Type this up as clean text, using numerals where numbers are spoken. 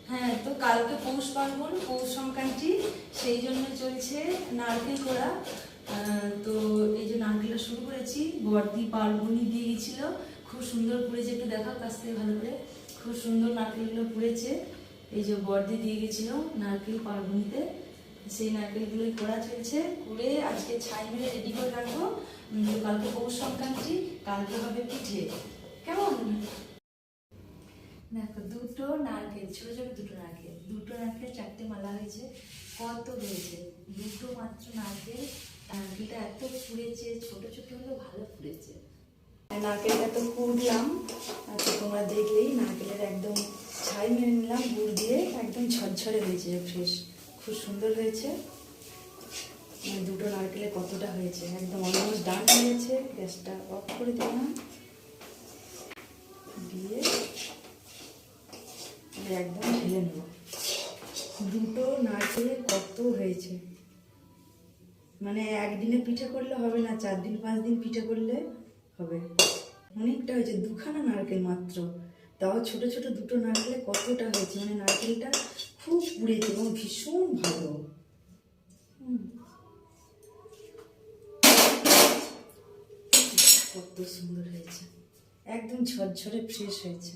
হ্যাঁ, তো কালকে পৌষ পার্বণ, পৌষ সংক্রান্তি, সেই জন্য চলছে নারকেল কোড়া। তো এই যে নারকেলটা শুরু করেছি, বর্দি পার্বণী দিয়ে গেছিল, খুব সুন্দর পুড়েছে। একটু দেখাও কাছ থেকে ভালো করে, খুব সুন্দর নারকেলগুলো পুড়েছে। এই যে বর্দি দিয়ে গেছিল নারকেল পার্বণীতে, সেই নারকেলগুলোই কোড়া চলছে। করে আজকে ছাই মেরে রেডি করে রাখবো। তো কালকে পৌষ সংক্রান্তি, কালকে হবে পিঠে। কেমন? দেখো, দুটো নারকেল, ছোট ছোট দুটো নারকেল 4টে মালা হয়েছে। কত হয়েছে? দুটো মাত্র নারকেল। নারকেলটা এত ফুলেছে, ছোট ছোট হলেও ভালো ফুলেছে। নারকেলটা তো কুড়লাম, তো তোমরা দেখলেই নারকেলের একদম ছাই মেরে নিলাম গুড় দিয়ে, একদম ঝরঝরে হয়েছে, ফ্রেশ, খুব সুন্দর হয়েছে। দুটো নারকেলে কতটা হয়েছে, একদম অলমোস্ট ডান হয়ে গেছে। গ্যাসটা অফ করে দিলাম, দিয়ে একদম ঢেলে নেব। দুটো নারকেলে কত হয়েছে, মানে একদিনে পিঠে করলে হবে না, 4 দিন 5 দিন পিঠে করলে হবে। অনেকটা হয়েছে, দুখানা নারকেল মাত্র, তাও ছোট ছোট দুটো নারকেলে কতটা হয়েছে। মানে নারকেলটা খুব পুড়েছে এবং ভীষণ ভালো। কত সুন্দর হয়েছে, একদম ঝরঝরে ফ্রেশ হয়েছে।